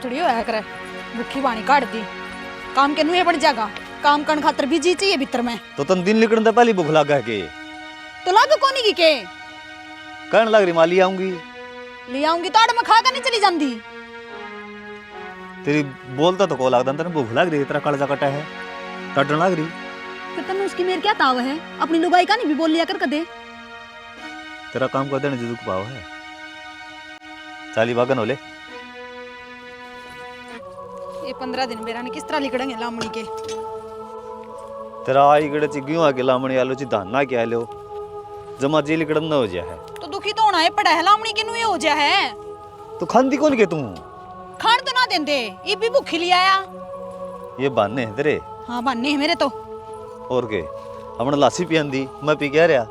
थोड़ी होया करे भूखी पानी काट दी काम के नुए पड़ जाएगा काम करने खातर भी जी चाहिए भीतर में तो तन दिन लिखण दे पहली भूख लगा के तो लाग कोनी की के कहन लग रही माली आऊंगी ले आऊंगी तो आड़ में खा कर नहीं चली जांदी तेरी बोलता तो को लगदा तने भूख लग रही तेरा कालजा कटा है टटन लग रही फिर तन्ने उसकी मेरे क्या ताव है अपनी लुगाई का नहीं भी बोल लिया कर कदे तेरा काम कर देने जुदू पाव है चाली बागन होले ये 15 दिन बेरा ने किस तरह लिखड़ेंगे लामणी के तेरा आई गड़े ची ग्यूं आके लामणी आलो ची धाना के आलो जमा जी लिकड़न न हो जा है तो दुखी तो होना है पड़ा है लामणी के नुए हो जा है तो खांदी कौन के तू खान तो ना देंदे ये भी भूखी ले आया ये बाने है तेरे हाँ बाने है मेरे तो और के हमने लासी पियांदी मैं पी क्या रहा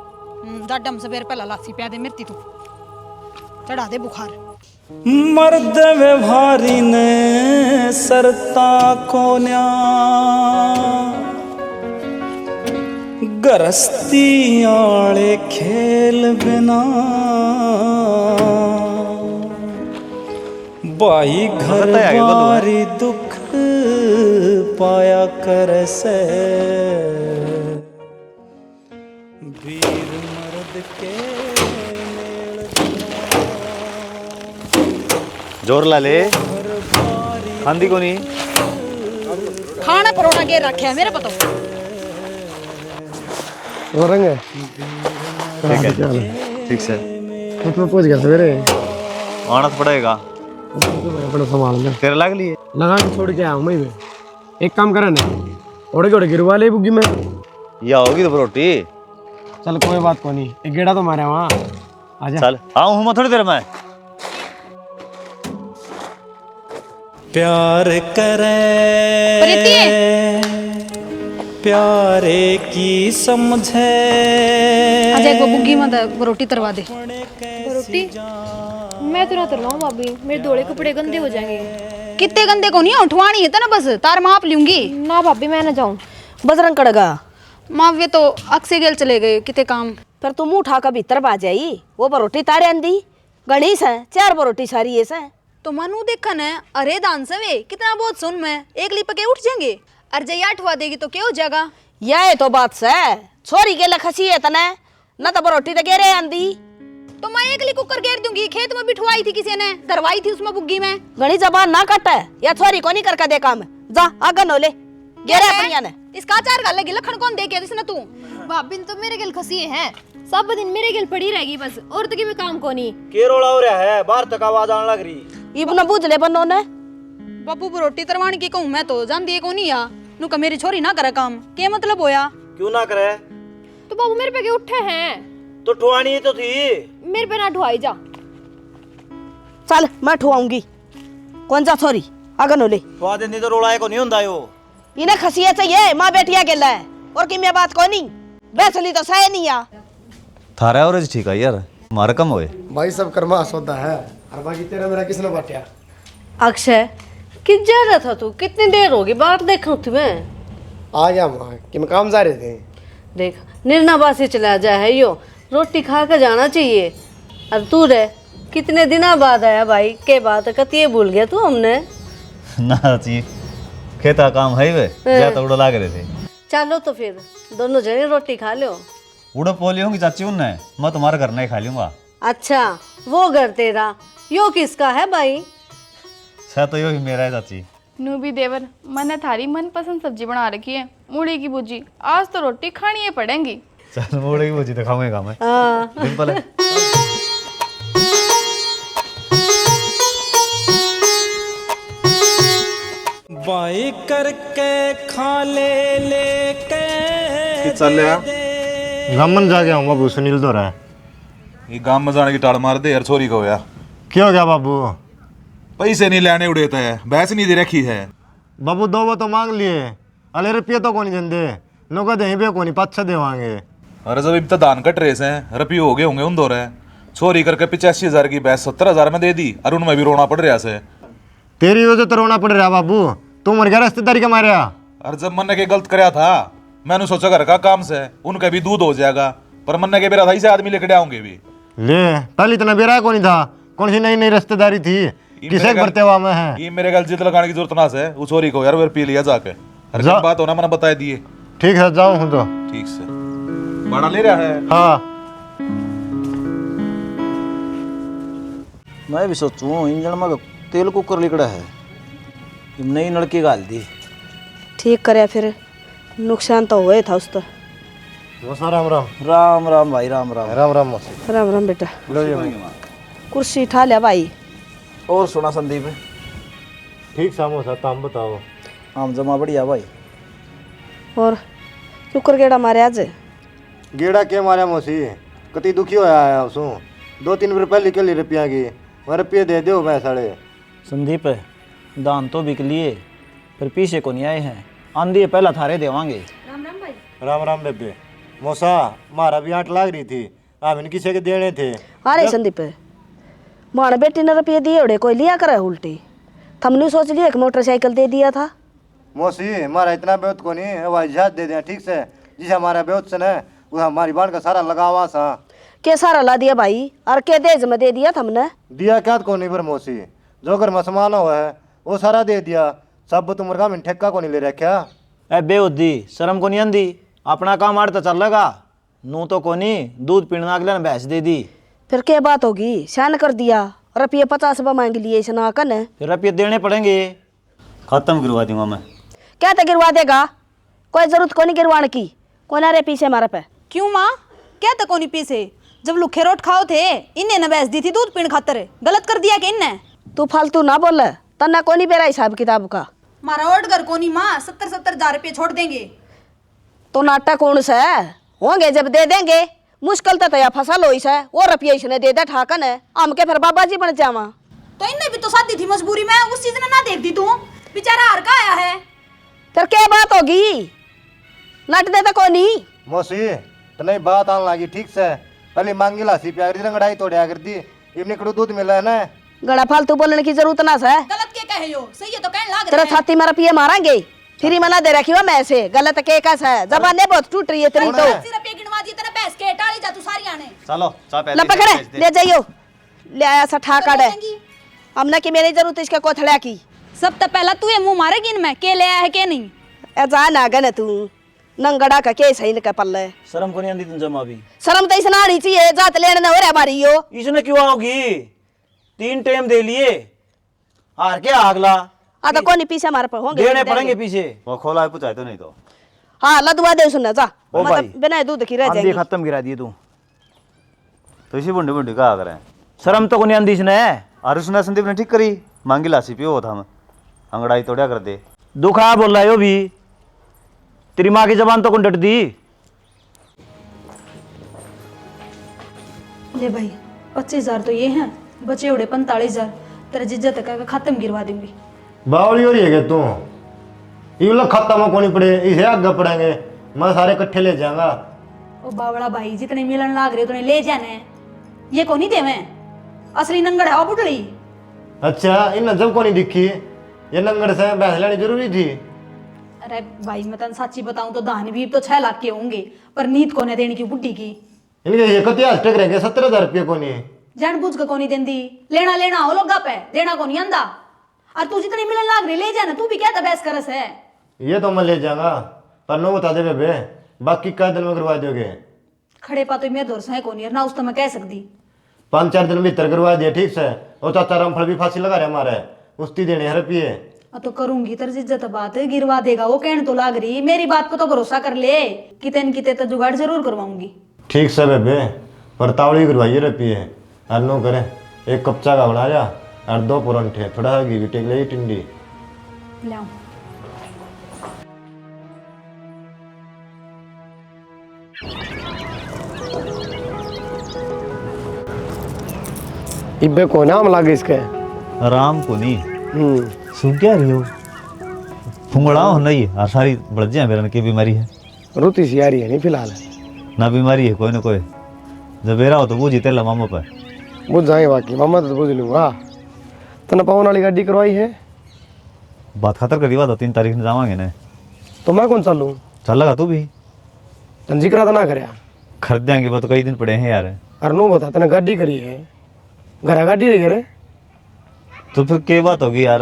दाडम सबेर पहला लासी पिया दे मिर्ती तू चढ़ा दे बुखार मर्द व्यवहारी ने सरता कोन्या गरस्ती आले खेल बिना बाई घर बारी दुख पाया कर से वीर मर्द के जोर ला ले खांदी कोनी खाना परोना के रखे मेरे पतो रंग है ठीक है ठीक से तो मैं पहुंच गया सवेरे आना तो पड़ेगा अपना सामान में तेरे लग लिए लगा के छोड़ के आया हूं मैं भी एक काम करा ना ओड़े ओड़े गिरवा ले बुग्गी में या होगी तो रोटी चल कोई बात को नहीं एक गेड़ा तो मारे वहां आजा चल आऊं हूं मैं थोड़ी देर में प्यार करे प्यारे की समझे आजा एक बुग्गी में रोटी तरवा दे रोटी मैं तो ना तरवाऊं भाभी मेरे धोले कपड़े गंदे हो जाएंगे कितने गंदे को नहीं उठवानी है तो ना बस तार माप लूंगी ना भाभी मैं ना जाऊं बजरंग कड़गा माँ वे तो अक्से गेल चले गए कितने काम पर तुम उठा का भीतर बा जाई वो बरोटी तारे आंदी गणेश है 4 बरोटी सारी है से तो मनु देखन है अरे दान सवे कितना बहुत सुन मैं एक लिप के उठ जाएंगे अरे जया उठवा देगी तो क्या हो जाएगा यह तो बात से छोरी के लखसी है तने न तो बरोटी तो गेरे आंदी तो मैं एक लिप कुकर घेर दूंगी खेत में बिठवाई थी किसी ने धरवाई थी उसमें बुग्गी में गणी जबान ना कट है या छोरी को नहीं करके दे काम जा आगन होले गेरे अपनिया ने इसका चार गाल लगी लखन कौन दे के इसने तू भाभी तो मेरे गेल खसी है सब दिन मेरे गेल पड़ी रहेगी बस और तो की भी काम को नहीं के रोला हो रहा है बाहर तक आवाज आने लग रही इब न बुझ ले बनो ने बापू रोटी तरवानी की कहूं मैं तो जान दिए को नहीं आ नु का मेरी छोरी ना करे काम के मतलब होया क्यों ना करे तो बाबू मेरे पे के उठे हैं तो ठुआनी तो थी मेरे पे ना ढुआई जा चल मैं ठुआऊंगी कौन सा छोरी आगन होले ठुआ देनी तो रोला को नहीं हुंदा यो इन्हें खसियत चाहिए माँ बेटिया के लिए और कि मैं बात को नहीं बैसली तो सह नहीं आ थारा एवरेज ठीक है यार मारा कम होए भाई सब कर्मा सौदा है और बाकी तेरा मेरा किसने बांटा अक्षय किस जा रहा था तू कितनी देर होगी बाहर देखा तुम्हें आ गया माँ कि मैं काम जा रहे थे देख निर्नाबासी चला जा है यो रोटी खा कर जाना चाहिए अब तू रे कितने दिनों बाद आया भाई के बात कतिये भूल गया तू हमने ना ची खेता काम है वे या तो उड़ो लाग रहे थे चलो तो फिर दोनों जने रोटी खा लो उड़ो पोली होंगी चाची उनने मैं तुम्हारे घर नहीं खा लूंगा अच्छा वो घर तेरा यो किसका है भाई शायद तो यो ही मेरा है चाची नू भी देवर मैंने थारी मनपसंद सब्जी बना रखी है मूली की भुजी आज तो रोटी खानी ही पड़ेगी चल मोड़े की भुजी तो खाऊंगा मैं हाँ सिंपल है बाई करके खा ले के चल रामन जा गया हूँ बाबू सुनील तो रहा है ये गांव में जाने की टाड़ मार दे यार छोरी को या क्या हो गया बाबू पैसे नहीं लेने उड़ेता है भैंस नहीं दे रखी है बाबू 2 वो तो मांग लिए अले रुपये तो कौन देंदे नौका दे बे कौन 5-6 देवांगे अरे जब इतना दान कट रेस हैं रुपये हो गए होंगे उन दो रहे छोरी करके 85,000 की भैंस 70,000 में दे दी और उनमें भी रोना पड़ रहा से तेरी वजह तो रोना पड़ रहा बाबू तू मर गया रिश्तेदारी के मारे और जब मन्ने के गलत कराया था मैंने सोचा घर का काम से उनका भी दूध हो जाएगा पर मन्ने के बेरा था इसे आदमी लेकर आऊंगे भी ले पहले इतना बेरा कौन था कौन सी नई नई रिश्तेदारी थी किसे बरते हुआ में है? ये मेरे गल जिद लगाने की जरूरत ना से, वो चोरी को यार वो पी लिया जाके। हर जा- बात होना मैंने बता दिए। ठीक है जाऊँ हूँ तो। ठीक से बड़ा ले रहा है। हाँ मैं भी सोचूं इंजन में तेल कुकर लिकड़ा है, नई नलकी गाल दी। ठीक करे फिर, नुकसान तो हुए था उस तो। मौसा राम राम। राम राम भाई, राम राम। राम राम मौसी। राम राम बेटा। लो ये कुर्सी उठा लिया भाई। और सुना संदीप, ठीक समोसा तुम बताओ। आम जमा बढ़िया भाई। और शुक्र गेड़ा मारे आज। गेड़ा के मारे मौसी, कति दुखी होया है उसू। 2-3 रुपये लिखे ली रुपया की, वह रुपये दे दो मैं साढ़े। संदीप दान तो बिक लिए, फिर पीछे को नहीं आए हैं। आंधी पहला थारे देवांगे। राम राम बेबे। मौसा मारा भी 8 लाग रही थी, अब इन किसी के देने थे। अरे संदीप, माण बेटी ने रुपये दिए उड़े कोई लिया करे उल्टी। हमने सोच लिया एक मोटरसाइकिल दे दिया था। मौसी हमारा इतना बेहत को नहीं, हवाई जहाज दे दिया ठीक से। जिसे हमारा बेहत से न वो हमारी बाण का सारा लगावा सा। के सारा ला दिया भाई, और के देज में दे दिया हमने। दिया क्या को नहीं पर मौसी, जो घर में सामान हुआ है वो सारा दे दिया। सब तुम मुर्गा में ठेका को नहीं ले रखा। ए बेउद्दी शर्म को नहीं आंदी, अपना काम आड़ तो चल लगा। नू तो कोनी दूध पीना अगले ने भैंस दे दी। फिर क्या बात होगी, शान कर दिया। रुपये 50 रुपये मांग लिए इसना कन। फिर रुपये देने पड़ेंगे। खत्म गिरवा दूंगा मैं। क्या तो गिरवा देगा, कोई जरूरत को नहीं गिरवाने की। कौन आ रहे पीछे हमारे पे? क्यों माँ, क्या तक कोनी पीसे? जब लुखे रोट खाओ थे इन्हें न बैस दी थी दूध पीण खातर, गलत कर दिया कि इन्ने? तू फालतू ना बोल, तना कोनी बेरा हिसाब किताब का। मारा ओट घर कोनी माँ, 70-70 हजार रुपये छोड़ देंगे। तो नाटक कौन सा है, होंगे जब दे देंगे। मुश्किल तो या फसल हो है, वो रुपये इसने दे दे ठाकन है, हम के फिर बाबा जी बन जावा। तो इन्ने भी तो शादी थी मजबूरी में, उस चीज ने ना देख दी तू। बेचारा हार का आया है। फिर क्या बात होगी, लट दे तो कोनी। मौसी तो नहीं बात आने लगी ठीक से। पहले मांगी लासी प्यार दी रंगड़ाई तोड़िया कर दी। इतने कड़ू दूध मिला है ना। गड़ा फालतू बोलने की जरूरत ना है। गलत के कहे हो, सही है तो कहने लाग तेरा रहे हैं। छाती में रुपये मारेंगे, फ्री में ना दे रखी हो मैं से। गलत के कस है, जबाने बहुत टूट रही है तेरी तो। 80 रुपये गिनवा दी तेरे भैंस के, टाली जा तू सारी आने। चलो चा पहले ला पकड़े ले जाइयो, ले आया सा ठाका डे। हमने की मेरी जरूरत इसके कोथड़ा की। सब तो पहला तू ये मुंह मारेगी इनमें, के ले आया है के नहीं? ए जा ना गन तू नंगड़ा का के सही न पल्ले। शर्म को नहीं आंदी तुम जमा भी। शर्म तो इसना आनी चाहिए, जात लेने न हो रे हमारी यो। इसने क्यों आओगी? 3 टाइम दे लिए, हार के आगला। आ तो कोनी पीछे हमारे पे होंगे, देने पड़ेंगे पीछे। वो खोला है पूछा तो नहीं तो। हाँ लदवा दे सुनना जा, ओ भाई, मतलब बिना दूध की रह आंधी जाएगी। खत्म गिरा दिए तू। तो इसी बुंडी बुंडी का करें। शर्म तो को नहीं आंदी इसने। और उसने संदीप ने ठीक करी, मांगी लासी पियो था हम अंगड़ाई तोड़िया कर दे। दुख आया बोल रहा है यो भी, तेरी माँ की जबान तो कौन डट दी। ले भाई 25 हजार तो ये हैं, बचे उड़े 45 हजार। तेरा जिज्जत का खत्म गिरवा दूंगी। बावली हो रही है तू। ये लोग खत्म कोनी पड़े, इसे आगे पड़ेंगे। मैं सारे इकट्ठे ले जाऊंगा। ओ बावड़ा भाई, जितने मिलन लाग रहे उतने ले जाने। ये को नहीं देवे, असली नंगड़ है वो बुटली। अच्छा इन जब को नहीं दिखी, ये नंगड़ से भैंस लेनी जरूरी थी। अरे भाई मैं तन सच्ची बताऊं तो दान भी तो 6 लाख के होंगे, पर नीत को ने देनी की बुड्ढी की। इनके ये कतिया टक रहेंगे 17,000 रुपये को नहीं। जान बुझ के को नहीं देंदी, लेना लेना हो लोग पे देना को नहीं आंदा। और तू जितने मिलन लाग रही ले जाना, तू भी क्या बहस करस है। ये तो मैं ले जाऊंगा, पर नो बता दे बेबे, बाकी क्या दिन में करवा दोगे? खड़े पा तो मेरे दौर से को नहीं ना, उस तो मैं कह सकती। 5-4 दिन भीतर करवा दिया ठीक से। और चाचा रामफल भी फांसी लगा रहे हमारे, उसकी देने हैं रुपये। तो करूंगी तर इज्जत बात गिरवा देगा वो, कहने तो लाग रही। मेरी बात को तो भरोसा कर ले, किते न किते तो जुगाड़ जरूर करवाऊंगी। ठीक से बेबे, पर तावड़ी करवाइए रुपये। और नो करे, एक कच्चा का बना जा और 2 परांठे, थोड़ा सा घी भी टेक ले टिंडी। ले आओ। इब्बे को नाम लागे इसके? राम को नहीं सुन क्या रही हो? फुंगड़ा हो नहीं और सारी बढ़ मेरन की बीमारी है। रोती सी आ रही है नहीं फिलहाल। ना बीमारी है कोई ना कोई, जब बेरा हो तो वो जीते ला मामा पर। बुझ जाए बाकी मामा तो बुझ लूँगा। तने पवन वाली गाड़ी करवाई है? बात खतर करी बात 3 तारीख में जावांगे ना। तो मैं कौन चलूँ? चल लगा तू भी। तन जिक्र तो ना करे खरीद देंगे, वो तो कई दिन पड़े हैं यार। अरे नो बता, तने गाड़ी करी है, घर गाड़ी रही करे? तो फिर क्या बात होगी यार,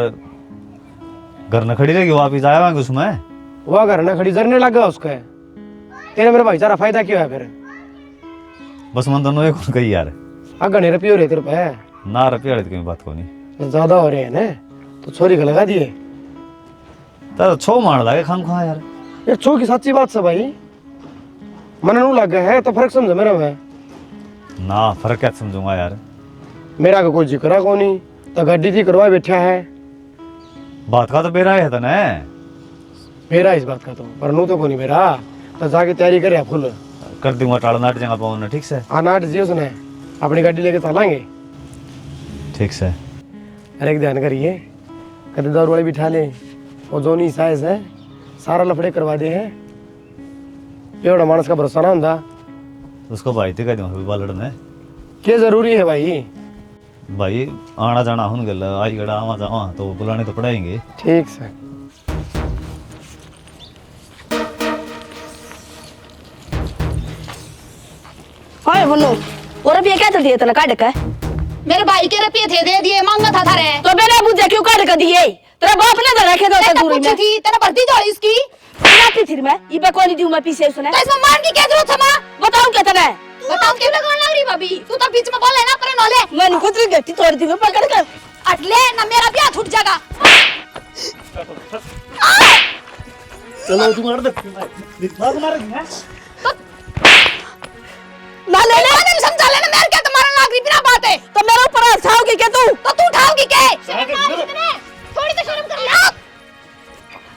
घर न खड़ी रहेगी, वापिस आएंगे उसमें। वह घर ना खड़ी जरने लगा उसका, तेरे मेरे भाईचारा फायदा क्यों है फिर? बस मन दोनों एक कही यार, अगर रुपये हो रहे तेरे पे ना रुपये वाले की बात को नहीं, ज्यादा हो रहे हैं ना, तो छोरी को लगा दिए तो छो मार लागे खाम खा यार। ये छो की सच्ची बात से भाई, मन नू लगा है तो फर्क समझ मेरा में ना, फर्क क्या समझूंगा यार। मेरा का कोई जिक्र को नहीं, तो गड्डी थी करवा बैठा है। बात का तो बेरा है था ना, मेरा इस बात का तो, पर नू तो को नहीं मेरा, तो जाके तैयारी करे फुल कर दूंगा, टाड़ा नाट जाएगा पाऊँ ठीक से। हाँ नाट जी उसने अपनी गाड़ी लेके चलाएंगे ठीक से। अरे एक ध्यान करिए, कदे दारू वाले बिठा ले, और जो नहीं साइज है सारा लफड़े करवा दे है, ये मानस का भरोसा ना होता। उसको भाई थे कह दूँ लड़ने क्या जरूरी है भाई? भाई आना जाना हुन गल, आज गड़ा आवा जावा तो बुलाने तो पड़ाएंगे। ठीक से। हाय बोलो, और अब ये क्या चल दिए तना काट के? मेरे भाई के रुपये थे, दे दिए, मांगा था थारे। तो मैंने पूछा क्यों काट के दिए? तेरा बाप ने तो रखे थे दूरी में। थी तेरा भर्ती जोड़ी इसकी लाती थी मैं, ये पे कौन दूं मैं पीछे उसने? तो इसमें मान की क्या जरूरत है? मां बताऊं क्या तने? बताओ क्यों लगाने लग रही भाभी? तू तो बीच में बोले ना, पर नोले मैंने खुद गट्टी तोड़ दी, मैं पकड़ कर अटले ना, मेरा ब्याह छूट जाएगा। चलो तू मार दे, दिखा मार दे ना ले ले, नहीं समझा लेना, मेरे क्या तुम्हारा लाग रही बिना बात है। तो मेरे ऊपर हाथ उठाओगी क्या तू? तो तू उठाओगी क्या? थोड़ी तो शर्म कर ले।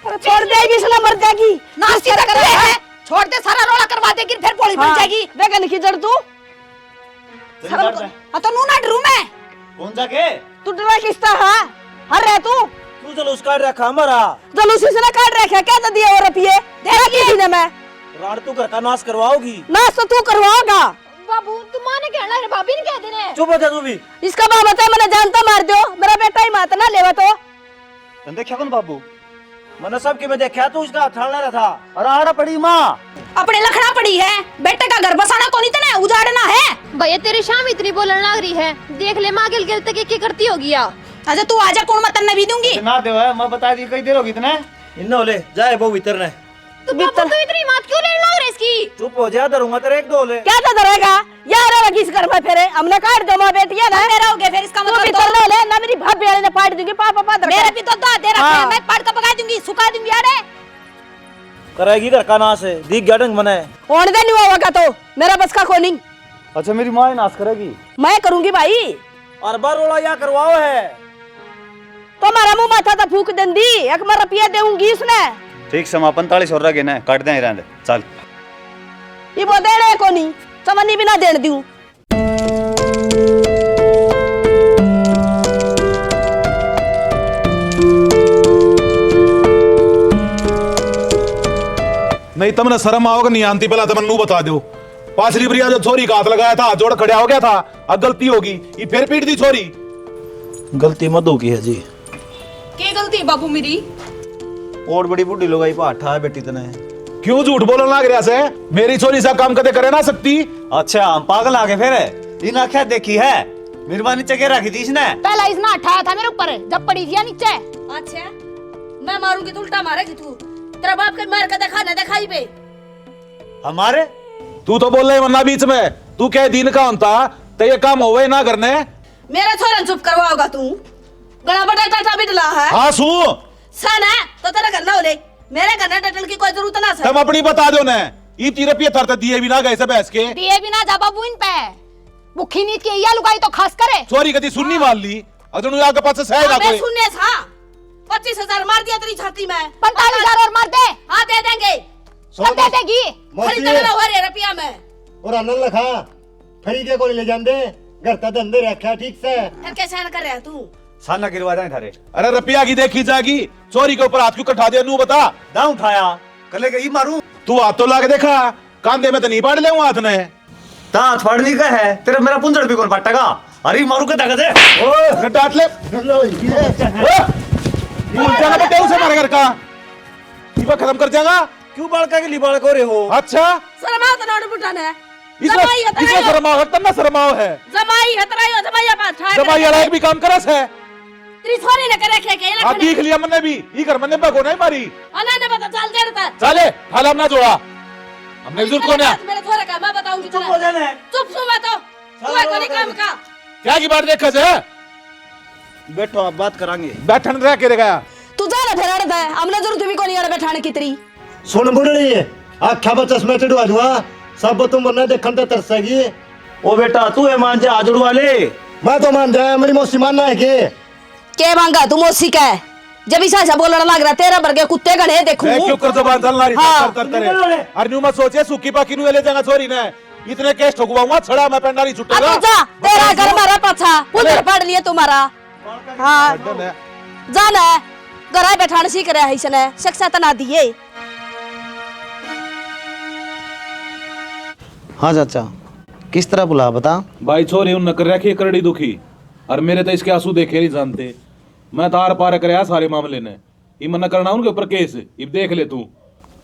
अरे छोड़ देगी, इसने मर जाएगी। नास्ती कर रहे हैं, छोड़ दे, सारा रोला करवा देगी, फिर पोली बन जाएगी। वेगन की जड़ तू तो नू ना डरू मैं। कौन जाके तू डरा किसता है? हर रह तू जलूस काट रखा हमारा, जलूसी से ना काट रखे, क्या तो दिया और रुपये दे दी मैं। राड़ तू घर का नाश करवाओगी? नाश तो तू करवाओगा। बाबू तुम माने कहना है, भाभी ने कह देने। चुप हो जा तू भी। इसका बाप बता, मैंने जानता मार दो, मेरा बेटा ही माता ना लेवा तो। देखा कौन बाबू, मैंने सबके में देखा, तू इसका हथाड़ रहा था। अरे आड़ा पड़ी माँ, अपने लखड़ा पड़ी है, बेटे का घर बसाना को नहीं तना उजाड़ना है। भैया तेरी शाम इतनी बोलने लग रही है, देख ले माँ गिल गिल तक क्या करती होगी या। अच्छा तू आजा, कौन मत भी दूंगी ना दे मैं बता दी कई देर होगी इतने इन ले जाए वो भीतर ने। तो पापा तो इतनी बात क्यों लेने लग रहे इसकी? चुप हो जा, डरूंगा तेरे एक दो ले। क्या तो डरेगा यार? अब किस घर में फिरे, हमने काट दो मां बेटियां ना, मेरा हो गया फिर इसका मतलब तो ना ले ना, मेरी भाभी वाले ने पाट दूंगी, पापा पाद मेरे भी तो दे रखा है, मैं पाट का पका दूंगी, सुखा दूंगी। अरे करेगी घर का नाश है, दीख गया ढंग मने होने दे, नहीं होगा तो मेरा बस का कोनी। अच्छा मेरी माँ नाश करेगी? मैं करूंगी भाई। और बार रोला या करवाओ है तो हमारा मुंह माथा तो फूक देंदी, एक मैं रुपया देऊंगी उसने। ठीक से 45 और रखे ना, काट दे रहने चल। ये वो देने को नहीं, समझनी भी ना देने दूं। नहीं तुमने शर्म आओगे नहीं आंती, पहला तुम नू बता दो। पासरी प्रिया जो छोरी का हाथ लगाया था, जोड़ खड़ा हो गया था, अब गलती होगी, ये फिर पीट दी छोरी। गलती मधु की है जी। क्या गलती है बाबू मेरी? और बड़ी बुढ़ी लोग आई पाठा है बेटी तने, क्यों झूठ बोलने लग रहा से? मेरी छोरी सा काम कदे करे ना सकती। अच्छा हम पागल आगे फिर इन आख्या देखी है, मेहरबानी चके रखी थी इसने। पहला इसने उठाया था मेरे ऊपर जब पड़ी थी नीचे। अच्छा मैं मारूंगी तो उल्टा मारेगी तू, तेरा बाप के मार के दिखा ना दिखाई पे हमारे। तू तो बोल रहे वरना बीच में, तू क्या दिन का होता तो ये काम होवे ना करने। मेरा छोरा चुप करवाओगा तू? गला बटा टाटा बिटला है। हाँ सू सन है तो तेरा करना हो ले, मेरे करना टटल की कोई जरूरत ना। तुम अपनी बता दो ने, ये 3 रुपये थरते दिए भी ना गए से बहस के। दिए बिना जा बाबू इन पे भूखी नींद की या लुगाई तो खास करे। चोरी कदी सुननी मान ली, अजनू आगे पास से ना मैं कोई। सुनने था 25,000 मार दिया तेरी छाती में। 45,000 और मार दे। हाँ दे देंगे, सब दे देगी। खरीदना हो रहे रुपया में। और आनंद लखा खड़ी के को ले जांदे, घर का धंधे रखा ठीक से। फिर कैसे कर रहा है तू? साना गिरवा दें थारे। अरे रुपया की देखी जाएगी, चोरी के ऊपर हाथ क्यों कटा दिया? नू बता। ना उठाया कल के मारू, तू हाथ तो लाके देखा, कांधे में तो नहीं पाड़ ले हाथ ने। ता फाड़नी का है तेरा, मेरा पुंजड़ भी कौन पटका? अरे मारू के ताकत है। ओए डांट ले, भूल जाना बेटे उसे मारे घर का, ये खत्म कर जाएगा। क्यों बालका के लिए बालक हो रहे हो? अच्छा शर्माओ तो नोट बुटाना है। इसमें शर्माओ है, तन्ना शर्माओ है। जमाई है तेरा, जमाई पास जमाई अलग भी काम करस है। तेरी छोरी ने करे के हाँ देख लिया मैंने भी ये घर मैंने भगो नहीं मारी अना ने पता चल जाता चले खाला अपना जोड़ा हमने जरूरत कौन है मेरे छोरे का मैं बताऊंगी चुप हो जाने चुप सुन तो तू है कोई काम का क्या की बात देखा से बैठो आप बात करांगे बैठन रह के गया तू जा ना फिर अड़दा है हमने जरूरत भी कोनी यार बैठाने की तेरी सुन बुढ़ड़ी आख्या बच्चा चश्मे चढ़वा दूंगा सब तुम मरना देखन तो तरसेगी। ओ बेटा तू है मान जा आजुड़ वाले मैं तो मान जाए मेरी मौसी मानना है के मांगा तू मौसी का है जब इसा ऐसा बोलने लग रहा तेरा बरगे कुत्ते गणे देखूं मैं क्यों कर जबान चल रही हाँ। अरे न्यू मत सोचे सुकी पाकी नु ले जाएगा छोरी ने इतने केस ठोकवाऊंगा छड़ा मैं पेंडारी छुटेगा जा तेरा घर मारा पाछा उधर पढ़ लिए तुम्हारा हाँ जाना घर बैठाने सीख रहा है इसने शिक्षा तना दिए। हाँ चाचा किस तरह बुला बता भाई छोरी उन कर रखी करड़ी दुखी और मेरे तो इसके आंसू देखे नहीं जानते मैं तार पार कराया सारे मामले ने ये मना करना उनके ऊपर केस ये देख ले तू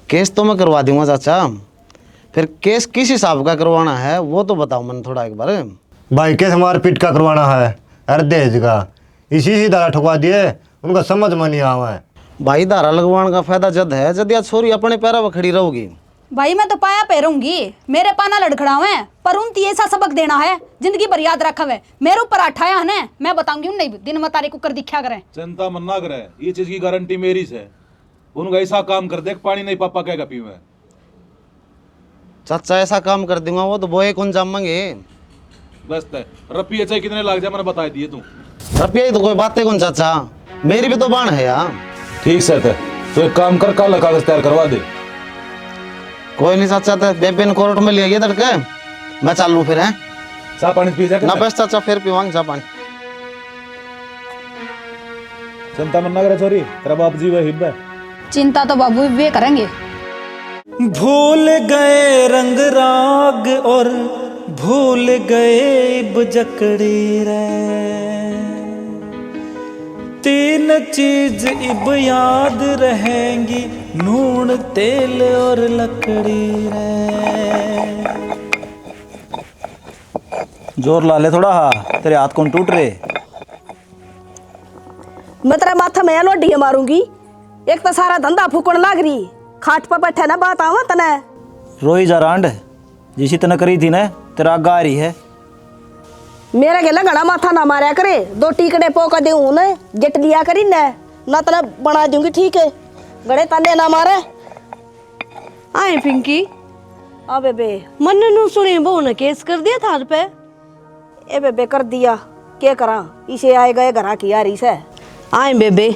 केस तो मैं करवा दूंगा चाचा फिर केस किस हिसाब का करवाना है वो तो बताओ मैंने थोड़ा एक बार भाई केस मारपीट का करवाना है अरे दहेज का इसी ही धारा ठुकवा दिए उनका समझ में नहीं आवा है। भाई धारा लगवाने का फायदा जद है जद या छोरी अपने पैरों पर खड़ी रहूगी। भाई मैं तो पाया पैरूंगी मेरे पाना लड़खड़ावे पर उनती ऐसा सबक देना है जिंदगी भर याद रखा है मेरे ऊपर अठाया है ना मैं बताऊंगी नहीं दिन में तारीख कर दिखा करें चिंता मन ना करे ये चीज की गारंटी मेरी से उनका ऐसा काम कर देख पानी नहीं पापा कहेगा पीवे चाचा ऐसा काम कर दूंगा वो तो बोए कौन जामेंगे बस रपी चाहे कितने लाग जाए मैंने बता दिए तू रुपया ही तो कोई बात है कौन चाचा मेरी भी तो बाण है यार ठीक से तो एक काम कर काला कागज तैयार करवा दे कोई नहीं चाचा तो बेबे ने कोर्ट में लिया तड़के मैं चालू फिर है चाह पानी पी जा ना बस चाचा फिर पीवांगे चाह पानी चिंता मन ना करे छोरी तेरा बाप जी वह हिब्बा चिंता तो बाबू वे करेंगे भूल गए रंग राग और भूल गए बजकड़ी रे तीन चीज इब याद रहेंगी नून तेल और लकड़ी रे जोर ला ले थोड़ा हा तेरे हाथ कौन टूट रहे मैं तेरा माथा में लोडी मारूंगी एक तो सारा धंधा फूकण लाग रही खाट पर बैठे ना बात आवा तने रोई जा रांड जिसी तना करी थी ना तेरा आगा आ रही है मेरा के लगना माथा ना मारा करे दो टीकड़े पोका दे न जट दिया करी ना तने बना दूंगी ठीक है गड़े तने ना मारे आए पिंकी आ बेबे मन नु सुनी बहू ने केस कर दिया थार पे ए बेबे कर दिया क्या करा इसे आए गए घरा की यारी से आए बेबे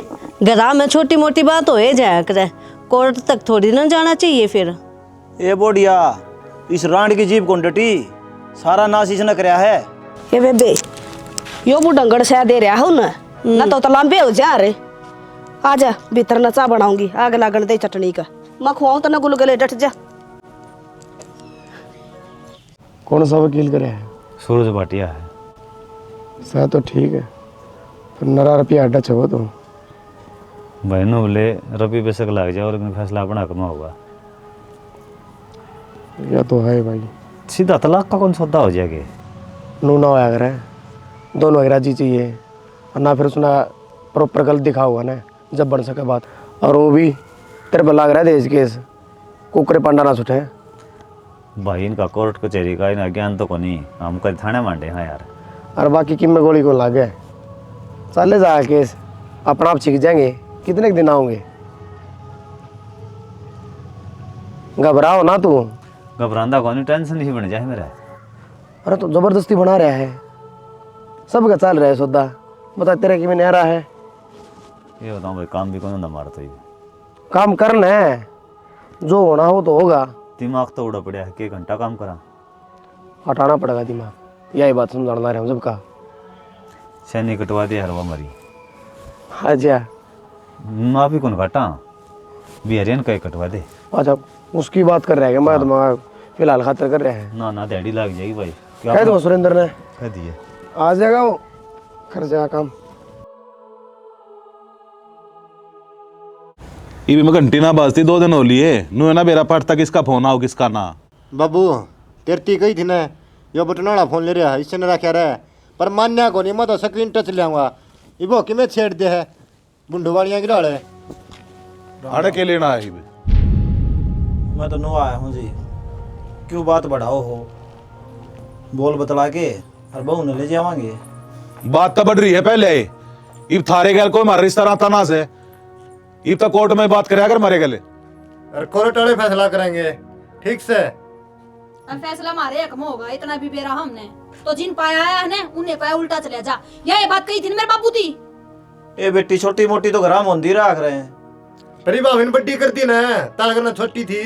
घरा में छोटी मोटी बात हो जाया करे कोर्ट तक थोड़ी ना जाना चाहिए फिर ए बोडिया इस रांड की जीप कौन डटी सारा नाश इसने कराया है ए बेबे यो बुडंगड़ से दे रहा हूं ना तो लंबे हो जा रे आजा भीतर न चा बनाऊंगी आग लागण दे चटनी का मैं खुआऊं तो न गुलगुले डट जा कौन सा वकील करे है सूरज भाटिया है सा तो ठीक है पर नरा रुपया अड्डा छो तो बहनों बोले रबी बेशक लग जाए और लेकिन फैसला अपना करना होगा या तो है भाई सीधा तलाक का कौन सौदा हो जाएगा नू ना होया करे दोनों राजी चाहिए और ना फिर उसने प्रॉपर गलत दिखा हुआ ना जब बन सके बात और वो भी तेरे पर लग रहा है दहेज केस कुकरे पंडा ना छुटे भाई इनका कोर्ट कचहरी का इन्हें ज्ञान तो को नहीं हम कल थाने मांडे हाँ यार और बाकी किम में गोली को लागे चले जा केस अपना आप छिक जाएंगे कितने दिन आओगे घबराओ ना तू घबरांदा को नहीं टेंशन नहीं बन जाए मेरा अरे तो जबरदस्ती बना रहा है सबका चल रहा है सौदा बता तेरा कि मैंने आ रहा है ये बताऊँ भाई काम भी कौन ना मारता ही काम करना है जो होना हो तो होगा दिमाग तो उड़ा पड़ा है कि घंटा काम करा हटाना पड़ेगा दिमाग यही बात समझाना रहे हम सबका सैनी कटवा दिया हरवा मरी अच्छा माफी कौन काटा बिहारियन का कटवा दे अच्छा उसकी बात कर रहे हैं मैं दिमाग फिलहाल खातर कर रहे हैं ना दिहाड़ी लग जाएगी भाई कह दो सुरेंद्र ने कह दिए आ जाएगा वो कर जाएगा काम ये भी मैं घंटी ना बाजती 2 दिन हो लिए नु है ना मेरा पड़ता किसका फोन आओ किसका ना बाबू तेरती गई थी ना यो बटनाड़ा फोन ले रहा इससे न रखा रहा पर मान्या को नहीं मैं तो स्क्रीन टच ले आऊंगा इबो कि मैं छेड़ दे है बुंडू वालियां की डाल है आड़े के लेना है इब। मैं तो नो आया हूँ जी, क्यों बात बढ़ाओ हो, बोल बतला के और बहू ने ले जावांगे। बात तो बढ़ रही है पहले, इब थारे गल कोई हमारा रिश्ता नाता ना से, इब तो कोर्ट में बात करे अगर मरे गले और कोर्ट वाले फैसला करेंगे ठीक से। अब फैसला हमारे हक में होगा, इतना भी बेरा हमने तो जिन पाया है ने उन्हें पाया उल्टा चले जा। ये बात कही थी ना मेरे बापू थी। ए बेटी छोटी मोटी तो घर मंदिर रख रहे हैं, तेरी भाभी बड्डी करती ना ताल करना छोटी थी।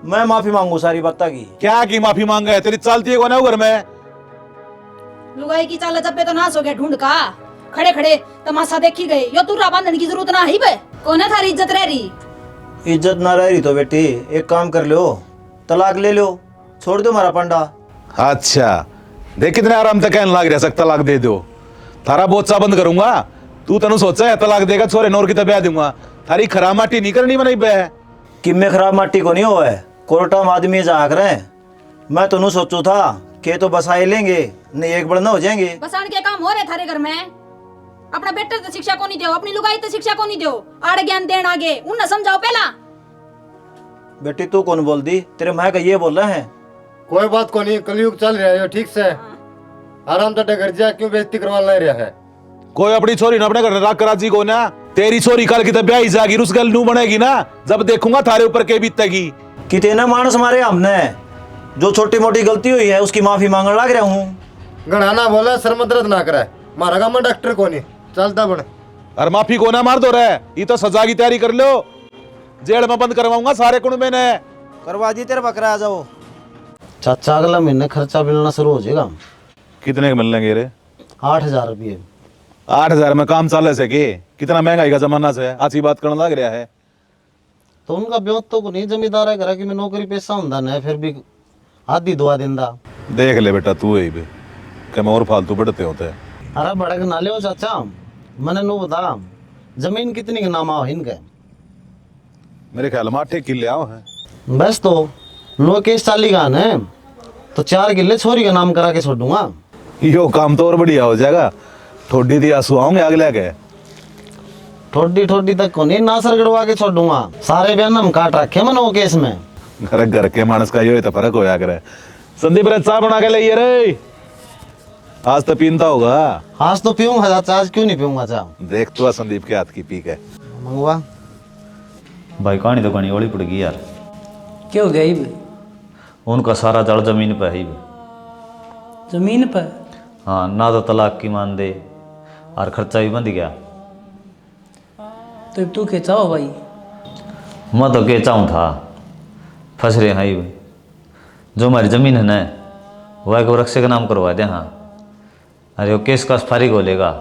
मैं माफी मांगू सारी बात की। क्या की माफी मांगा है, तेरी चलती है कौन है वो घर में। लुगाई की चाल जब पे तो नाश हो गया ढूंढ का, खड़े खड़े तमाशा देखी गए। यो तुर्रा बांधने की जरूरत ना ही बे, कौन है थारी इज्जत रह रही। इज्जत ना रह रही तो बेटी एक काम कर लो, तलाक ले लो, छोड़ दो हमारा पंडा। अच्छा देख कितने आराम से कहने लग रहा है, तलाक दे दो, थारा बोचा बंद करूंगा। तू तेन सोचा है तलाक देगा छोरे नौर की तो ब्याह दूंगा, थारी खराब माटी नहीं करनी बनाई बे। किम्मे खराब माटी को नहीं हो है, कोर्टा में आदमी जाग रहे हैं। मैं तो सोचू था कि तो बसाए लेंगे नहीं एक बड़ा हो जाएंगे। बसान के काम हो रहे थारे घर में। अपना बेटे तो शिक्षा को नहीं दो, अपनी लुगाई तो शिक्षा को नहीं दो, आड़ ज्ञान देन आगे उन्हें समझाओ पहला। बेटी तू कौन बोल दी, तेरे माँ का ये बोल रहे हैं। कोई बात को नहीं, कलयुग चल रहा है ठीक से, आराम से घर जा, क्यों बेइज्जती करवा ले रहा है। कोई अपनी छोरी ना अपने घर राख कराची को ना, तेरी छोरी कल की तो ब्याह ही जागी, उस गल नू बनेगी ना, जब देखूंगा थारे ऊपर के बीतेगी। कितने मानस मारे हमने, जो छोटी मोटी गलती हुई है उसकी माफी मांगने लग रहा हूँ। गणाना बोला सर में दर्द ना करे, मारा का मैं डॉक्टर को नहीं चलता बने। और माफी को ना मार दो रे, ये तो सजा की तैयारी कर लो, जेल में बंद करवाऊंगा सारे कुंबे ने। करवा दी तेरे बकरा आ जाओ। चाचा अगला महीने खर्चा मिलना शुरू हो जाएगा। कितने के मिलेंगे रे? 8,000 रुपये। 8,000 में काम चाले से के? कितना महंगाई का जमाना से अच्छी बात करने लग रहा है। तो उनका ब्योत तो नहीं जमींदार है, करा कि मैं नौकरी पेशा होंदा ना, फिर भी आधी दुआ दिंदा। देख ले बेटा तू ही भी कि मैं और फालतू बढ़ते होते हैं। अरे भड़क ना ले चाचा, मैंने नो बता जमीन कितनी के नाम आओ इनके। मेरे ख्याल में 8 किले आओ है बस। तो लोकेश चाली का है तो 4 किले छोरी का नाम करा के छोड़ूंगा। यो काम तो और बढ़िया हो जाएगा, ठोडी दी आंसू आओगे अगले के। ठोडी तक को नहीं नासर गड़वा के छोड़ूंगा, सारे बयान हम काट रखे मन वो केस में। घर के मानस का यो तो फर्क होया करे। संदीप रे चाय बना के लाइए रे, आज तो पीनता होगा। आज तो पीऊंगा चाचा, आज क्यों नहीं पीऊंगा चा। देख तो संदीप के हाथ की पी के मंगवा। भाई कहानी तो कहानी ओली पड़ गई यार। क्या हो गया इब? उनका सारा जड़ जमीन पर है। जमीन पर? हाँ, ना तो तलाक की मान दे और खर्चा भी बंद गया। तो तू क्या चाहो भाई? मैं तो क्या चाहूँ था, फंस रहे हैं। जो हमारी ज़मीन है ना वह को रक्षे का नाम करवा दे। हाँ, अरे वो केस का फारिग हो लेगा,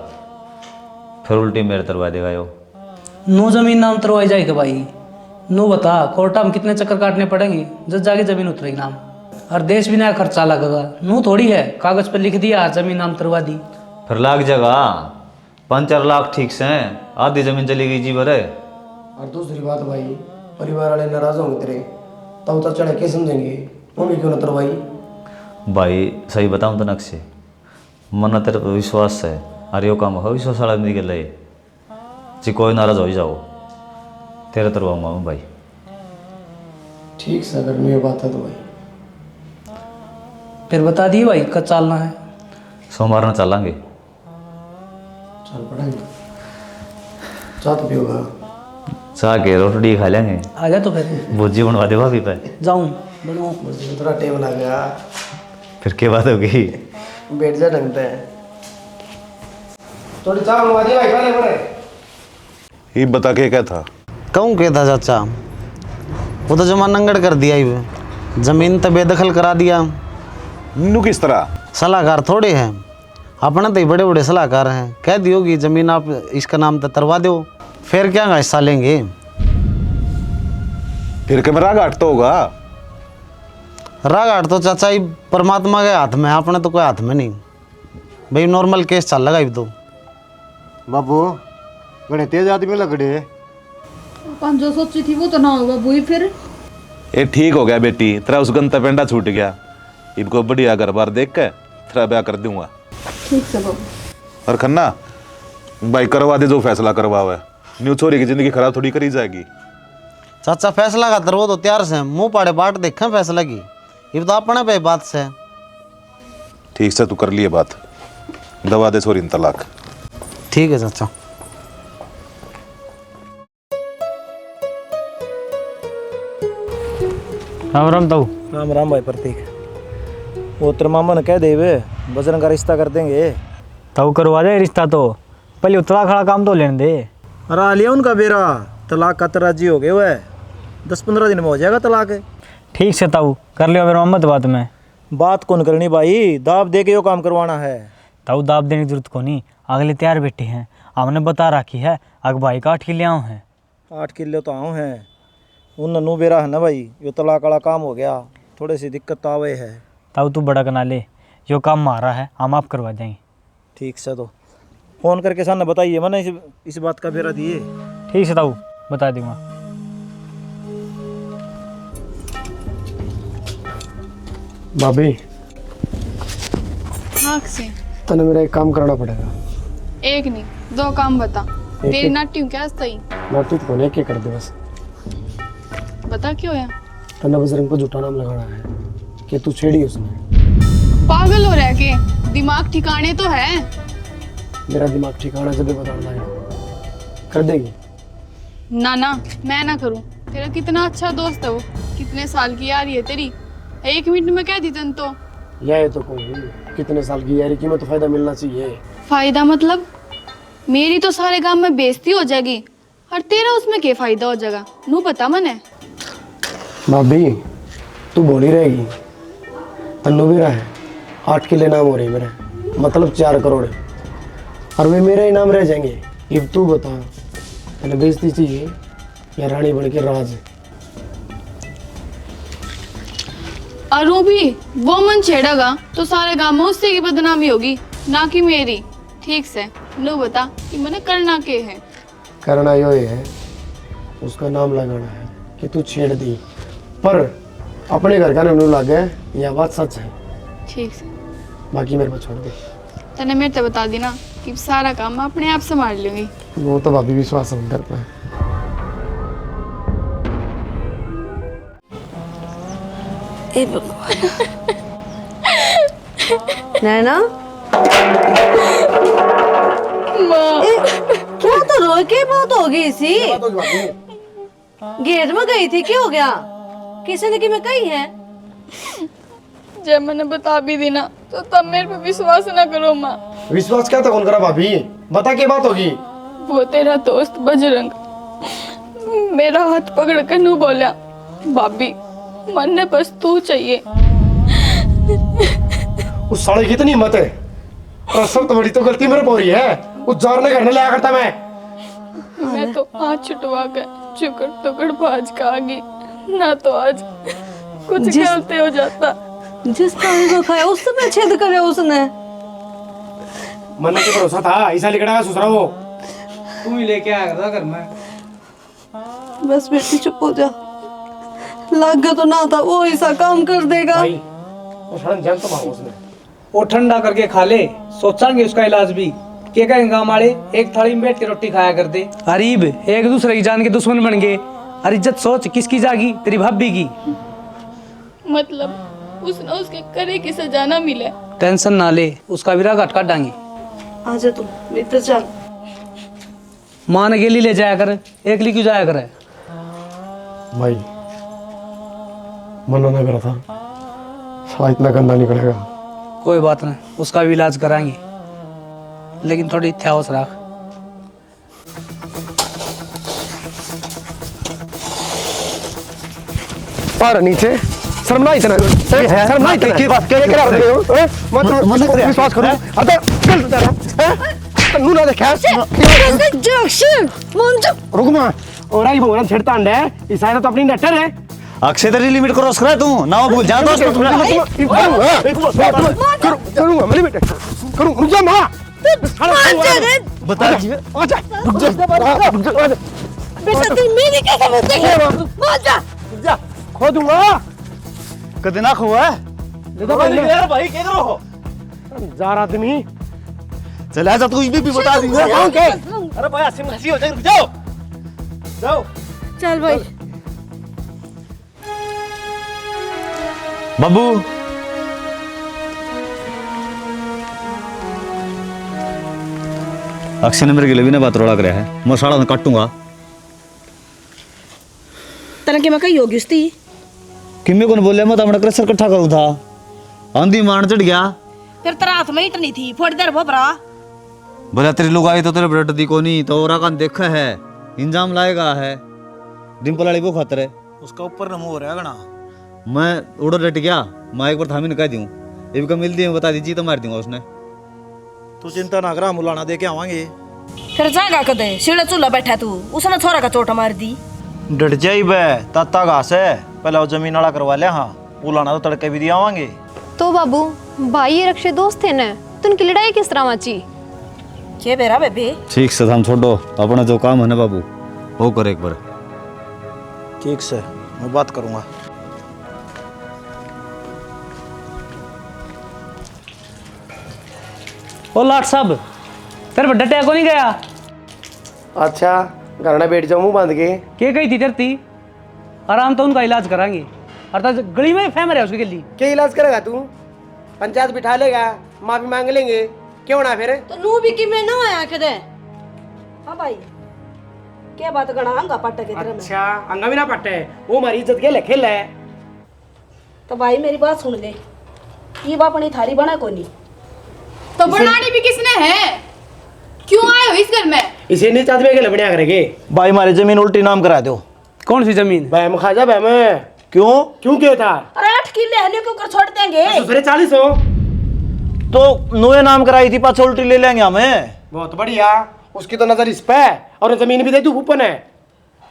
फिर उल्टी मेरे तरवा देगा। यो नो जमीन नाम तरवाई जाएगा भाई? नो बता, कोर्टा में कितने चक्कर काटने पड़ेंगे जब जाके जमीन उतरेगी नाम, और देश भी ना खर्चा लगेगा। नू थोड़ी है कागज पर लिख दिया जमीन नाम तरवा दी, फिर लाग जाएगा 5-4 लाख ठीक से, आधी जमीन चली गई जी भरे। और दूसरी बात भाई, परिवार वाले नाराज होंगे तेरे, तब तो चढ़े के समझेंगे, मम्मी क्यों न तरवाई। भाई सही बताऊँ तो नक्शे मन तेरे पर विश्वास है, अरे यो काम हो विश्वास वाला आदमी के लिए जी, कोई नाराज हो जाओ तेरे तरवाऊंगा मैं भाई। ठीक से अगर मेरी बात है तो भाई फिर बता दिए भाई कब चलना है? सोमवार ना चलेंगे। चल पड़ेंगे, चाह तो पियोगा? चाह के रोटी खा लेंगे। आ जा तो फिर भुजी बनवा दे भाभी पे। जाऊँ बनवाओ? तेरा टेबल आ गया, फिर क्या बात होगी? बैठ जा ढंगते हैं। थोड़ी चाह मंगवा दे भाई, पहले पड़े। ये बता के क्या था? कहूँ क्या था चाचा, वो तो जमा नंगड़ कर दिया ही, जमीन तो बेदखल करा दिया। नू किस तरह? सलाहकार थोड़े हैं अपने, तो बड़े बड़े सलाहकार हैं। कह दियो कि जमीन आप इसका नाम तो तरवा दो, फिर क्या हिस्सा लेंगे। फिर कैमरा घाट तो होगा। राघाट तो चाचा ही परमात्मा के हाथ में है, अपने तो कोई हाथ में नहीं भाई। नॉर्मल केस चल लगा तो। बाबू बड़े तेज आदमी लग रहे। अपन जो सोची थी वो तो ना होगा बुई। फिर ये ठीक हो गया बेटी, तेरा उस गंता पेंडा छूट गया। इनको बढ़िया घर बार देख के तेरा ब्याह कर दूंगा। ठीक से बाबू। और खन्ना भाई करवा दे जो फैसला करवा हुआ है, न्यू छोरी की जिंदगी खराब थोड़ी करी जाएगी। चाचा फैसला का दरवो तो तैयार से मुंह पाड़े बाट देखें फैसला की, ये तो अपने पे बात से। ठीक से तू कर लिए बात, दवा दे छोरी तलाक। ठीक है चाचा। राम राम ताऊ। राम राम भाई प्रतीक। वो तेरे मामा ने कह दे वे बजरंग का रिश्ता कर देंगे। ताऊ करवा दे रिश्ता, तो पहले उतला खड़ा काम तो लेने दे। अरे लिया उनका बेरा, तलाक का राजी हो गए वह, 10-15 दिन में हो जाएगा तलाक। ठीक से ताऊ कर लियो मेरे मोहम्मद बात में। बात कौन करनी भाई, दाब दे के यो काम करवाना है। ताऊ दाब देने की जरूरत को नहीं, अगले तैयार बैठे हैं, हमने बता रखी है अग भाई का 8 किले आऊँ हैं। 8 किलो तो आऊँ हैं, उन नू बेरा है ना भाई, यो तलाक वाला काम हो गया, थोड़ी सी दिक्कत तो आवे है। ताऊ तू बड़ा कना ले, जो काम मारा है हम आप करवा देंगे। ठीक से तो फ़ोन करके सामने बताइए, मैंने इस बात का बेरा दिए। ठीक से ताऊ बता दूंगा। भाभी हाँ से तने मेरा एक काम करना पड़ेगा। एक नहीं 2 काम बता। तेरी नाटी हूँ क्या सही? नाटी तो नहीं, कर दे बस। बता क्यों है? तने बजरंग को झूठा नाम लगाना है कि तू छेड़ी उसने। पागल हो रहा है के? दिमाग ठिकाने तो है। मेरा दिमाग ठिकाना जब बताना है, कर देगी? ना ना मैं ना करूँ, तेरा कितना अच्छा दोस्त है वो, कितने साल की यारी है तेरी, 1 मिनट में कह दी तन तो। यह तो कहूँ कितने साल की यारी की, में तो फायदा मिलना चाहिए। फायदा मतलब मेरी तो सारे गांव में बेइज्जती हो जाएगी, और तेरा उसमें क्या फायदा हो जाएगा? नू पता मने। भाभी तू बोली रहेगी, तन्नू भी रहा है, 8 किले नाम हो रही मेरे, मतलब 4 करोड़, और वे मेरे ही नाम रह जाएंगे। अब तू बता, मैंने बेइज्जती चाहिए या रानी बन के राज? और भी वो मन छेड़ेगा तो सारे गांव में उससे की बदनामी होगी, ना कि मेरी। ठीक से नू बता कि मैंने करना क्या है? करना यो है, उसका नाम लगाना है कि तू छेड़ दी, पर अपने घर का नाम लग गया, यह बात सच है। ठीक से बाकी मेरे को छोड़ दे। तने मेरे से बता दी ना कि सारा काम मैं अपने आप संभाल लूंगी। वो तो भाभी विश्वास नहीं कर पाए। नैना क्या तो रो के बात हो गई सी? गेट में गई थी, क्या हो गया? किसी ने कि मैं कही है? जब मैंने बता भी दी ना तो तब मेरे पे विश्वास ना करो माँ। विश्वास क्या था कौन करा भाभी, बता क्या बात होगी? वो तेरा दोस्त बजरंग मेरा हाथ पकड़ कर नू बोला, भाभी मन ने बस तू चाहिए। उस साले की इतनी हिम्मत है, और सब तो बड़ी तो गलती मेरे हो रही है, उस जार ने घर में लाया करता मैं तो हाथ छुटवा कर चुकर टुकड़ भाज का आगी, ना तो आज कुछ गलती हो जाता। जिस पानी को खाया उस समय छेद करे उसने। मन के भरोसा था, ऐसा लिखड़ा ससुरा वो तुम ही लेके आया था घर में। बस बेटी चुप हो जा, लग गया तो ना था वो ऐसा काम कर देगा। जान तो मारो उसने। वो ठंडा करके खा ले, सोचांगे उसका इलाज भी। क्या कहेंगे गाँव वाले, एक थाली में बैठ के रोटी खाया करते। गरीब एक दूसरे की जान के दुश्मन बन गए। अरे इज्जत सोच किसकी जागी, तेरी भाभी की। मतलब उसने उसके करे की सजा ना मिले। टेंशन ना ले, उसका विरा घट काट डांगे। आजा तुम भीतर चल। माँ ने गेली ले जाया कर, एकली क्यों जाया करे? भाई मना ना करा था, साला इतना गंदा निकलेगा। कोई बात नहीं, उसका भी इलाज कराएंगे, लेकिन थोड़ी ध्यान रख। पर नीचे शर्म ना इतना, शर्म ना इतना की बात क्या करा रहे हो? मत विश्वास करो। अरे चल तन्नू ना देखा रुक मां, और आई भगवान छेड़ता अंडे, इस साइड तो अपनी नटर है। अक्षय तेरी लिमिट क्रॉस करा तू, ना वो भूल जा दोस्त। करूंगा मेरे बेटे, करूं, रुक जा मां। बता आजा, रुक जा बेटा तू मेरी क्या समझते है? मार जा, जा खो दूंगा। कदे ना खुआ ले दो भाई यार, भाई क्या करो जार आदमी। चल आजा, तू भी बता दी। अरे भाई हंसी हंसी हो जाए, रुक जाओ जाओ। चल भाई। बाबू अक्षय ने मेरे गिले भी ना बात रोड़ा कर है, मैं साड़ा में काटूंगा। तना के मैं कही होगी उसती किम्मे को बोले मैं तो अपना क्रशर इकट्ठा करूँ था, आंधी मान चढ़ गया। फिर तेरा हाथ में ईट नहीं थी, थोड़ी देर भरा। बोला तेरी लोग आई तो तेरे ब्लड दी को नहीं तो और कान देखा है, इंजाम लाएगा है। डिम्पल वाली वो खातर है, उसका ऊपर नमो हो रहा है गना। मैं उड़ो डट गया, मैं एक बार थामी ने कह दूं ये भी मिल दी बता दीजिए तो मार दूंगा उसने। तू चिंता ना करा, मुलाना दे के आवांगे। फिर जाएगा कदे सीढ़े चूल्हा बैठा तू, उसने छोरा का चोट मार दी। डट जाई बे, ताता घास है, पहले वो जमीन वाला करवा लिया। हाँ मुलाना तो तड़के भी दिया आवांगे। तो बाबू भाई ये रक्षे दोस्त थे ना, तो उनकी लड़ाई किस तरह मची? के बेरा बेबे ठीक से हम छोड़ो, अपना जो काम है ना बाबू वो कर एक बार। ठीक से मैं बात करूंगा। ओ लाट साहब तेरे बड्डा टैग को नहीं गया? अच्छा घर में बैठ जाऊँ मुँह बांध के। के गई थी तेरती? आराम तो उनका इलाज कराएंगे, अर्थात गली में फेम रहा है उसके लिए। क्या इलाज करेगा तू? पंचायत बिठा लेगा, माफी मांग लेंगे, क्यों ना फिर? तो नू भी कि मैं ना आया कदे। हाँ भाई क्या बात गणा अंगा पट्टे के तरह में। अच्छा अंगा भी ना पट्टे, वो हमारी इज्जत के खेल है। तो भाई मेरी बात सुन ले, ये बाप अपनी थारी बना को नहीं तो बनानी भी किसने है? क्यों आए हो इस घर में? इसे नहीं चाहते के लबड़िया करेंगे। भाई हमारी जमीन उल्टी नाम करा दो। कौन सी जमीन? बैम खा जा बैम। क्यों क्यों क्या था? अरे 8 किले हले क्यों कर छोड़ देंगे? दूसरे 40 हो तो नुए नाम कराई थी, पाछे उल्टी ले लेंगे हमें। बहुत बढ़िया, उसकी तो नजर इस पे और जमीन भी दे तू ऊपर है।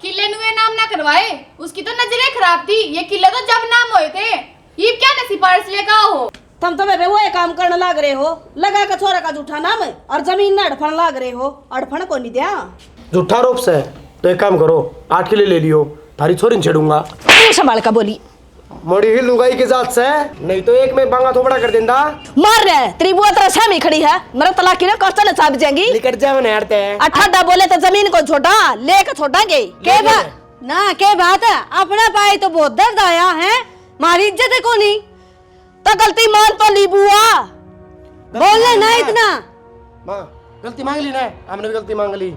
किले नुए नाम ना करवाए, उसकी तो नजरें खराब थी। ये किले तो जब नाम हुए थे, ये क्या नसीब पारस लेका हो। तुम तो बेबे वो एक काम करने लाग रहे हो, लगा के छोरा का जूठा नाम और जमीन ना अड़फन लाग रहे हो। अड़फन को नहीं दिया झूठा रूप से। तो एक काम करो 8 किले ले लियो, थारी छोरी छेड़ूंगा। तू संभाल का बोली। मोड़ी ही लुगाई की जात से, नहीं तो एक में बांगा थोबड़ा कर देंदा। मार रहे तेरी बुआ तेरा सामी खड़ी है, मेरा तलाक की ना कष्ट न चाप जाएंगी। निकट जाओ ना हटते हैं। अठाडा बोले तो जमीन को छोटा लेके छोड़ांगे। के बात ना के बात है, अपना पाई तो बहुत दर्द आया है, मारी इज्जत को नहीं तो गलती मान तो ली बुआ, बोलने ना इतना। माँ गलती मांग ली ना, हमने भी गलती मांग ली।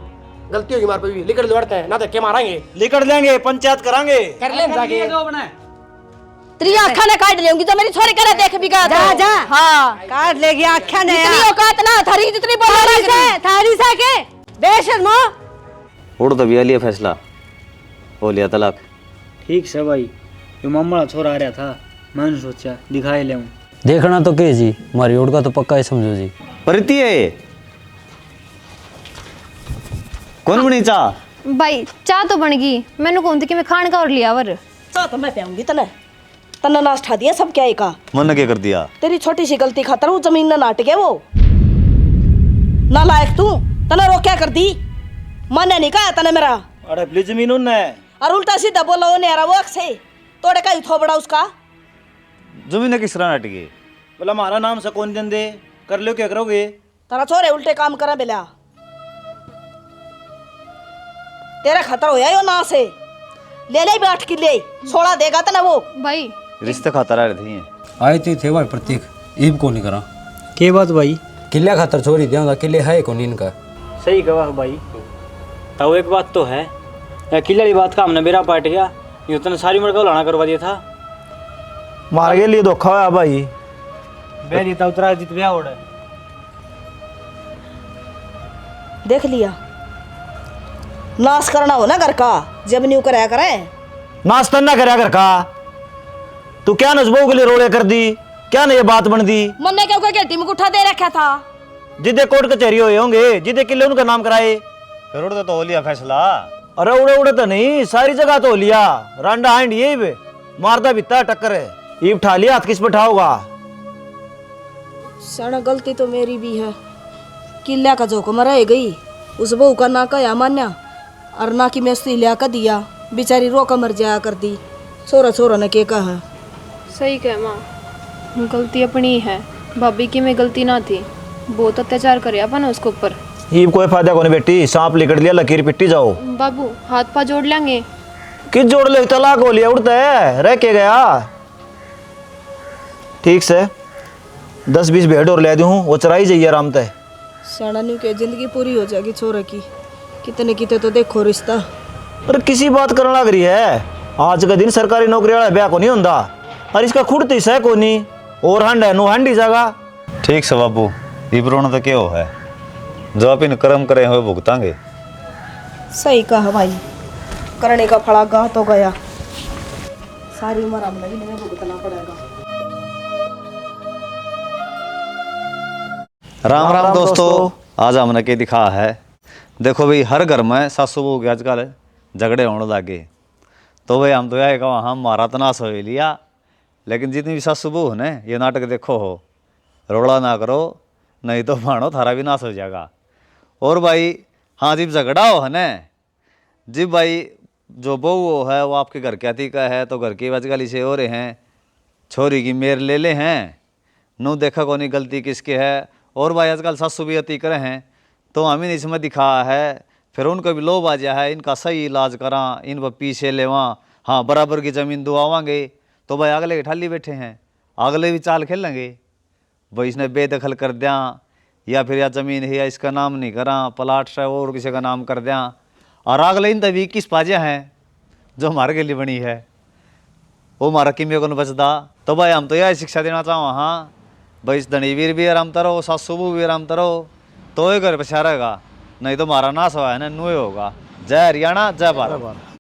गलती होगी मार पे भी लिकड़ लड़ते हैं ना, धक्के मारेंगे। लिकड़ लेंगे, पंचायत करांगे, कर ले जाके। तेरी आँखा ने काट लेंगी तो मेरी छोरी करे देख भी का। जा जा हाँ काट लेगी आँखें ने। इतनी औकात ना थारी जितनी बोल थारी सा के बेशर्मो। उड़ तो भी लिया फैसला, हो लिया तलाक। ठीक से भाई, ये मामला छोरा आ रहा था, मैंने सोचा दिखाई ले। देखना तो के जी, हमारी ओर का तो पक्का ही समझो जी। परिती है कौन बनी चाह? भाई चाह तो बन गई, मैंने कौन थी कि मैं खान का और लिया वर। चाह तो मैं पियाऊंगी तने, तन्ना नाश्ता दिया सब क्या का। मन क्या कर दिया? तेरी छोटी सी गलती खातर वो जमीन न नाट गया, वो ना लायक तू तना रो क्या कर दी। मन नहीं कहा तने मेरा। अरे प्लीज जमीन उन्ने और उल्टा सीधा बोला वो नेरा वो अक्से तोड़े का थो बड़ा उसका जमीन किस तरह नाटी? बोला हमारा नाम से कौन दें दे, कर लो क्या करोगे? तारा छोरे उल्टे काम करा बेला, तेरा खतर होया यो ना से ले ले 8 किले 16 देगा तना वो। भाई रिश्ते खातर आ रहे थे आए थे भाई प्रतीक, ईब को नहीं करा के बात भाई? किले खातर छोड़ी दिया, किले है को नहीं इनका। सही कहा भाई। तो एक बात तो है, किले वाली बात का हमने मेरा पार्ट गया, यूं तो सारी उम्र का उलाना करवा दिया था। मार के लिए धोखा हुआ भाई। बेरी तो उतरा जित ब्याह ओढ़ देख लिया, नाश करना हो ना घर का, जब न्यू कराया करे। नाश तो ना करा घर का, तू क्या नजबो के लिए रोड़े कर दी, क्या ना ये बात बन दी। मन ने क्यों गेटी में उठा दे रखा था, जिदे कोर्ट कचहरी हुए होंगे, जिदे किले उनका नाम कराए। फिर उड़ तो हो लिया फैसला। अरे उड़े उड़े तो नहीं, सारी जगह तो हो लिया। रांडा हांड ये बे मारदा बिता टक्कर है, ये उठा लिया, हाथ किस पे उठाओगा? सारा गलती तो मेरी भी है, किला का जोखम रह गई, उस बहू का ना कया मान्या और ना कि मैं लिया का दिया, बेचारी रो का मर जाया कर दी। छोरा छोरा ने के कहा। सही कह माँ, गलती अपनी है, भाभी की में गलती ना थी। बहुत अत्याचार करे अपन उसके ऊपर। ईब कोई फायदा कोनी बेटी, सांप लिकड़ लिया लकीर पिट्टी जाओ। बाबू हाथ पा जोड़ लेंगे। किस जोड़ ले, तलाक हो लिया उड़ता है, रह के गया। ठीक से 10-20 भेड़ और ले दूँ, वो चराई जाइए आराम से। सियाना न्यू के जिंदगी पूरी हो जाएगी छोरे की, कितने कितने तो देखो रिश्ता। अरे किसी बात करने लग रही है, आज का दिन सरकारी नौकरी वाला ब्याह को नहीं होता, और इसका खुद तीस है कोनी और हंड है नो हंडी जगह। ठीक से बाबू, इब्रोन तो क्या है, जो आप इन कर्म करे हुए भुगतांगे। सही कहा भाई, करने का फला गा तो गया, सारी उम्र हम नहीं हमें भुगतना पड़ेगा। राम राम दोस्तों, आज हमने क्या दिखा है। देखो भाई, हर घर में सासू बहू के आजकल झगड़े होने लगे, तो भाई हम तो यह कहा हम मारा तो नाश हो लिया, लेकिन जितनी भी सासू बहू ने ये नाटक देखो हो, रोड़ा ना करो, नहीं तो भाणो थारा भी नाश हो जाएगा। और भाई हाँ, जब झगड़ा हो है न, जब भाई जो बहू है वो आपके घर के अति का है, तो घर की आजकल इसे हो रहे हैं छोरी की मेर ले ले हैं, नू देखा कौन गलती किसके है। और भाई आजकल सासू भी अति करे हैं, तो हमें इसमें दिखा है, फिर उनको भी लोभ आ जाए है, इनका सही इलाज करा, इन पर पीछे लेवा, हाँ बराबर की ज़मीन दुआवांगे, तो भाई अगले ठाली बैठे हैं, अगले भी चाल खेलेंगे, भाई इसने बेदखल कर दिया, या फिर या ज़मीन है या इसका नाम नहीं करा, प्लाट है और किसी का नाम कर दिया, और अगले इन तभी किस पाजिया हैं जो हमारे के लिए बनी है, वो हमारा किमियों को बचता। तो भाई हम तो यह शिक्षा देना चाहो, हाँ भाई इस धनीवीर भी आराम तरो, सासू भी आराम तरो, तो ये घर पछा रहेगा, नहीं तो हमारा नाश हुआ है ना, नुए होगा। जय हरियाणा, जय भारत।